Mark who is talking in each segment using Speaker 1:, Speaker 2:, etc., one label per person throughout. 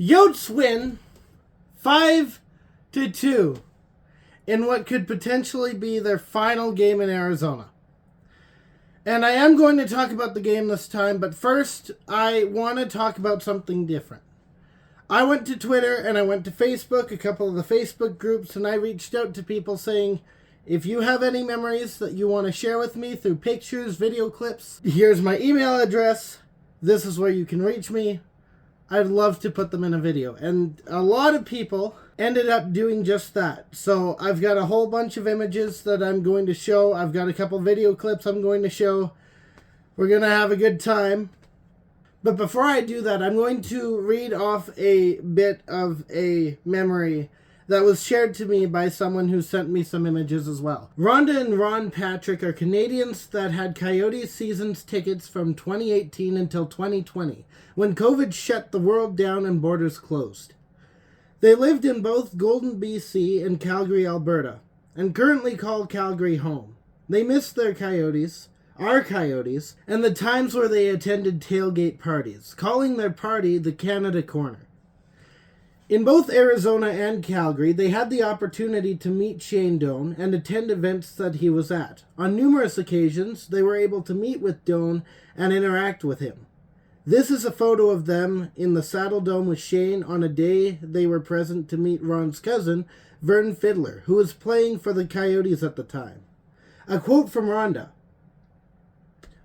Speaker 1: Yotes win 5-2 in what could potentially be their final game in Arizona. And I am going to talk about the game this time, but first I want to talk about something different. I went to Twitter and I went to Facebook, a couple of the Facebook groups, and I reached out to people saying, if you have any memories that you want to share with me through pictures, video clips, here's my email address. This is where you can reach me. I'd love to put them in a video. And a lot of people ended up doing just that. So I've got a whole bunch of images that I'm going to show. I've got a couple video clips I'm going to show. We're going to have a good time. But before I do that, I'm going to read off a bit of a memory that was shared to me by someone who sent me some images as well. Rhonda and Ron Patrick are Canadians that had Coyotes seasons tickets from 2018 until 2020, when COVID shut the world down and borders closed. They lived in both Golden, BC and Calgary, Alberta, and currently call Calgary home. They miss their Coyotes, our Coyotes, and the times where they attended tailgate parties, calling their party the Canada Corner. In both Arizona and Calgary, they had the opportunity to meet Shane Doan and attend events that he was at. On numerous occasions, they were able to meet with Doan and interact with him. This is a photo of them in the Saddle Dome with Shane on a day they were present to meet Ron's cousin, Vern Fiddler, who was playing for the Coyotes at the time. A quote from Rhonda.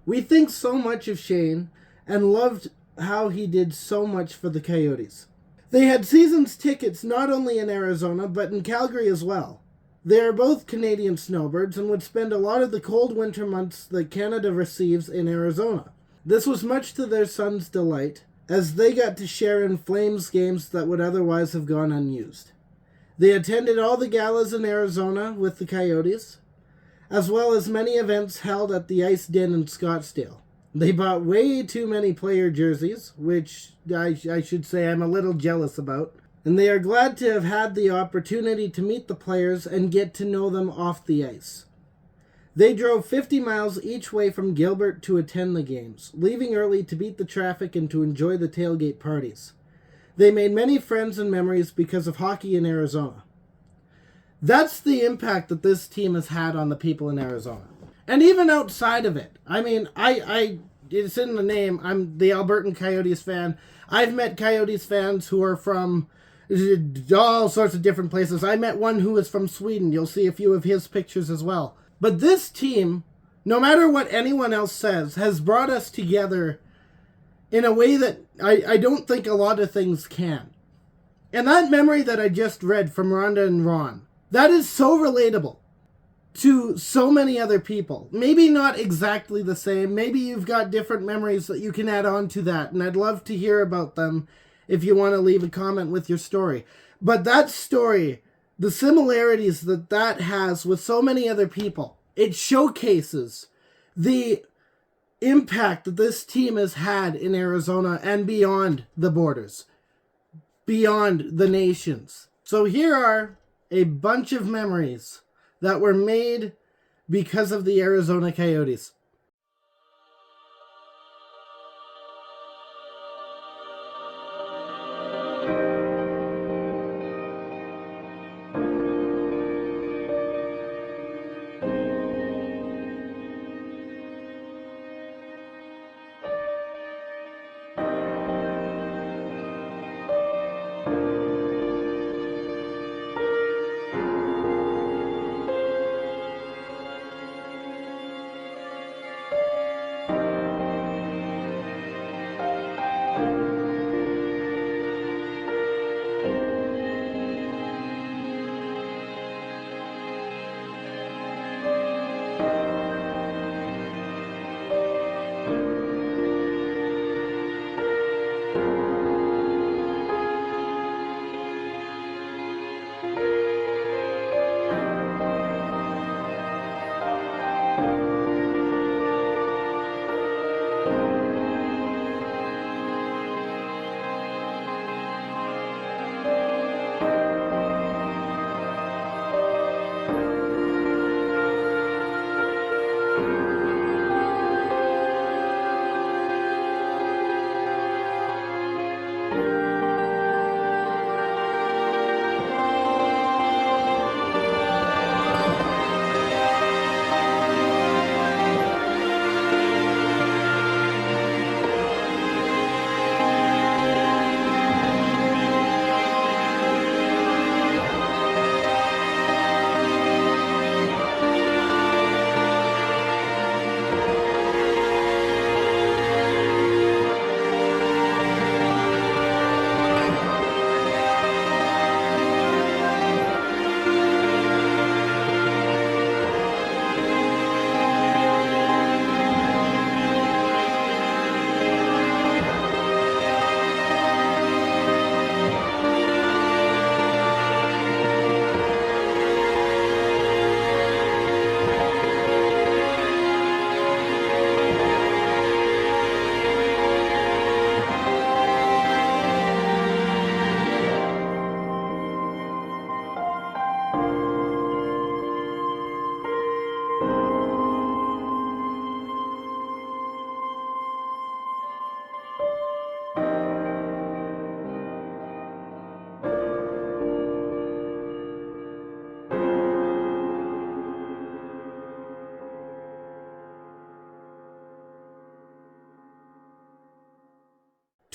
Speaker 1: "We think so much of Shane and loved how he did so much for the Coyotes. They had seasons tickets not only in Arizona, but in Calgary as well. They are both Canadian snowbirds and would spend a lot of the cold winter months that Canada receives in Arizona. This was much to their son's delight, as they got to share in Flames games that would otherwise have gone unused. They attended all the galas in Arizona with the Coyotes, as well as many events held at the Ice Den in Scottsdale. They bought way too many player jerseys, which I should say I'm a little jealous about, and they are glad to have had the opportunity to meet the players and get to know them off the ice. They drove 50 miles each way from Gilbert to attend the games, leaving early to beat the traffic and to enjoy the tailgate parties. They made many friends and memories because of hockey in Arizona." That's the impact that this team has had on the people in Arizona. And even outside of it. I mean, it's in the name. I'm the Albertan Coyotes fan. I've met Coyotes fans who are from all sorts of different places. I met one who is from Sweden. You'll see a few of his pictures as well. But this team, no matter what anyone else says, has brought us together in a way that I don't think a lot of things can. And that memory that I just read from Rhonda and Ron, that is so relatable to so many other people. Maybe not exactly the same. Maybe you've got different memories that you can add on to that, and I'd love to hear about them if you want to leave a comment with your story. But that story, the similarities that has with so many other people, it showcases the impact that this team has had in Arizona and beyond the borders, beyond the nations. So here are a bunch of memories that were made because of the Arizona Coyotes.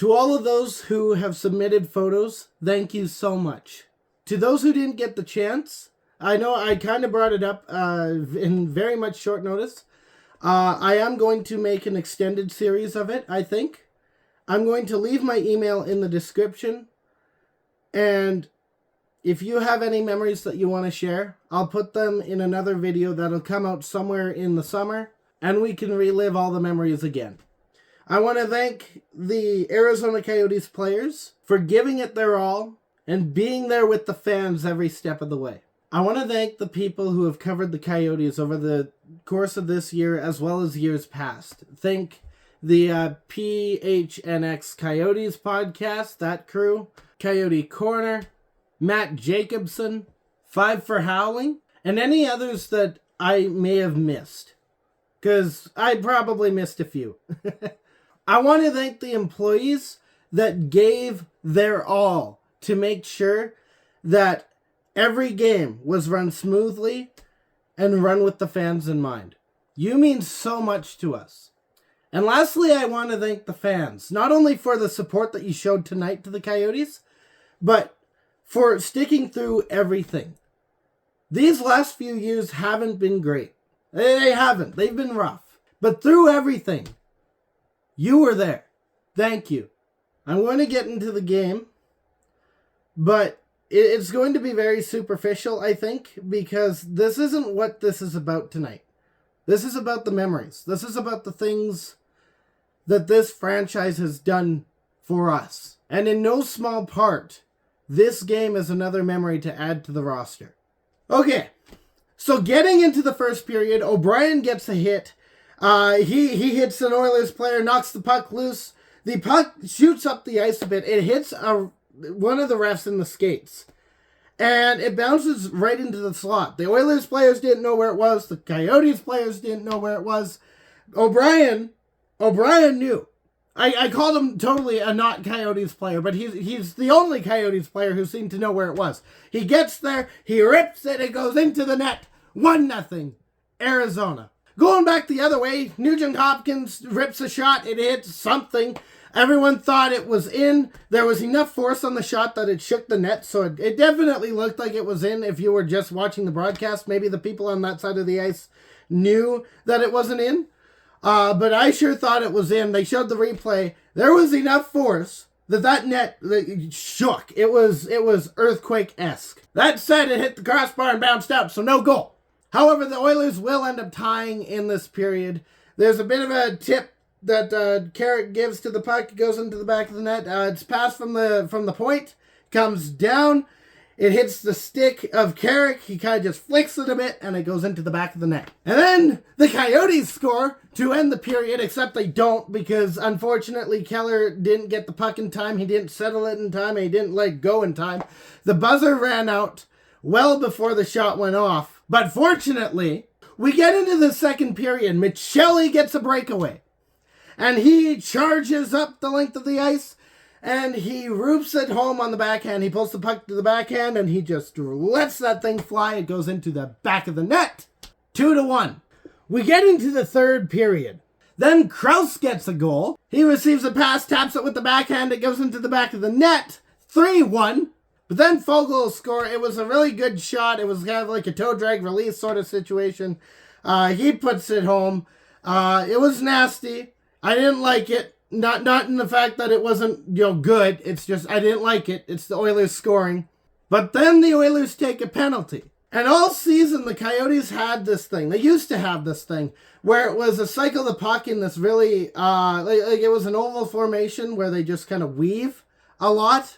Speaker 1: To all of those who have submitted photos, thank you so much. To those who didn't get the chance, I know I kind of brought it up in very much short notice. I am going to make an extended series of it, I think. I'm going to leave my email in the description. And if you have any memories that you want to share, I'll put them in another video that'll come out somewhere in the summer. And we can relive all the memories again. I want to thank the Arizona Coyotes players for giving it their all and being there with the fans every step of the way. I want to thank the people who have covered the Coyotes over the course of this year as well as years past. Thank the PHNX Coyotes podcast, that crew, Coyote Corner, Matt Jacobson, 5 for Howling, and any others that I may have missed. Because I probably missed a few. I want to thank the employees that gave their all to make sure that every game was run smoothly and run with the fans in mind. You mean so much to us. And lastly, I want to thank the fans, not only for the support that you showed tonight to the Coyotes, but for sticking through everything. These last few years haven't been great. They haven't. They've been rough. But through everything, you were there. Thank you. I'm going to get into the game, but it's going to be very superficial, I think, because this isn't what this is about tonight. This is about the memories. This is about the things that this franchise has done for us. And in no small part, this game is another memory to add to the roster. Okay, so getting into the first period, O'Brien gets a hit. He hits an Oilers player, knocks the puck loose. The puck shoots up the ice a bit. It hits one of the refs in the skates. And it bounces right into the slot. The Oilers players didn't know where it was. The Coyotes players didn't know where it was. O'Brien knew. I called him totally a not Coyotes player, but he's the only Coyotes player who seemed to know where it was. He gets there, he rips it, it goes into the net. 1-0, Arizona. Going back the other way, Nugent Hopkins rips a shot, it hits something. Everyone thought it was in. There was enough force on the shot that it shook the net, so it definitely looked like it was in if you were just watching the broadcast. Maybe the people on that side of the ice knew that it wasn't in. But I sure thought it was in. They showed the replay. There was enough force that net shook. It was earthquake-esque. That said, it hit the crossbar and bounced out, so no goal. However, the Oilers will end up tying in this period. There's a bit of a tip that Carrick gives to the puck. It goes into the back of the net. It's passed from the point, comes down. It hits the stick of Carrick. He kind of just flicks it a bit, and it goes into the back of the net. And then the Coyotes score to end the period, except they don't, because unfortunately Keller didn't get the puck in time. He didn't settle it in time, and he didn't let go in time. The buzzer ran out well before the shot went off. But fortunately, we get into the second period. Michelli gets a breakaway. And he charges up the length of the ice. And he roofs it home on the backhand. He pulls the puck to the backhand. And he just lets that thing fly. It goes into the back of the net. 2-1. We get into the third period. Then Krause gets a goal. He receives a pass, taps it with the backhand. It goes into the back of the net. 3-1. But then Fogle will score. It was a really good shot. It was kind of like a toe drag release sort of situation. He puts it home. It was nasty. I didn't like it. Not in the fact that it wasn't, good. It's just I didn't like it. It's the Oilers scoring. But then the Oilers take a penalty. And all season the Coyotes had this thing. They used to have this thing where it was a cycle the puck in this really like it was an oval formation where they just kind of weave a lot.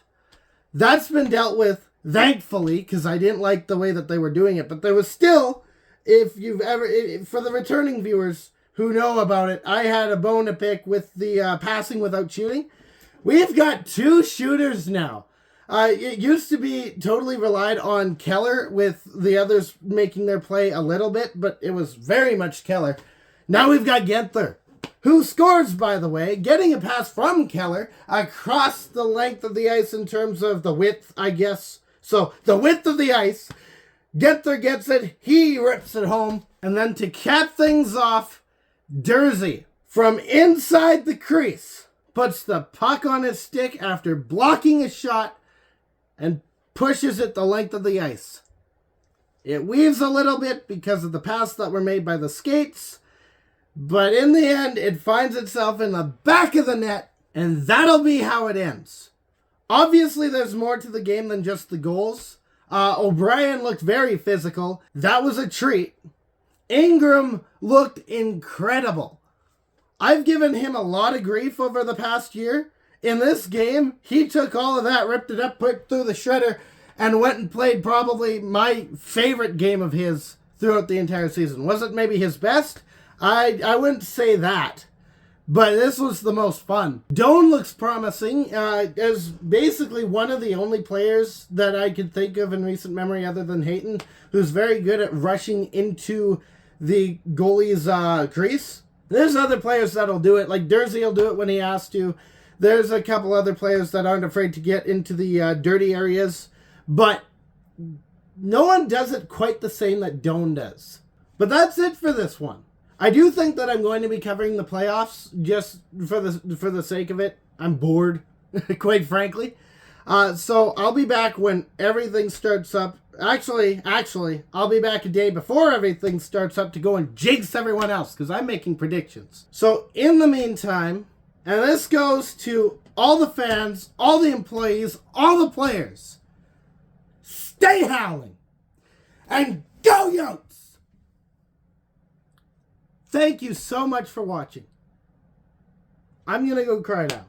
Speaker 1: That's been dealt with, thankfully, because I didn't like the way that they were doing it. But there was still, for the returning viewers who know about it, I had a bone to pick with the passing without shooting. We've got 2 shooters now. It used to be totally relied on Keller with the others making their play a little bit, but it was very much Keller. Now we've got Genther, who scores, by the way, getting a pass from Keller across the length of the ice in terms of the width, I guess. So, the width of the ice. Genther gets it. He rips it home. And then to cap things off, Dursey, from inside the crease, puts the puck on his stick after blocking a shot, and pushes it the length of the ice. It weaves a little bit because of the pass that were made by the skates, but in the end, it finds itself in the back of the net, and that'll be how it ends. Obviously, there's more to the game than just the goals. O'Brien looked very physical. That was a treat. Ingram looked incredible. I've given him a lot of grief over the past year. In this game, he took all of that, ripped it up, put it through the shredder, and went and played probably my favorite game of his throughout the entire season. Was it maybe his best? I wouldn't say that. But this was the most fun. Doan looks promising. As basically one of the only players that I could think of in recent memory other than Hayton, who's very good at rushing into the goalie's crease. There's other players that'll do it. Like Dursey will do it when he has to. There's a couple other players that aren't afraid to get into the dirty areas. But no one does it quite the same that Doan does. But that's it for this one. I do think that I'm going to be covering the playoffs just for the sake of it. I'm bored, quite frankly. So I'll be back when everything starts up. Actually, I'll be back a day before everything starts up to go and jinx everyone else because I'm making predictions. So in the meantime, and this goes to all the fans, all the employees, all the players, stay howling and go Yotes! Thank you so much for watching. I'm going to go cry now.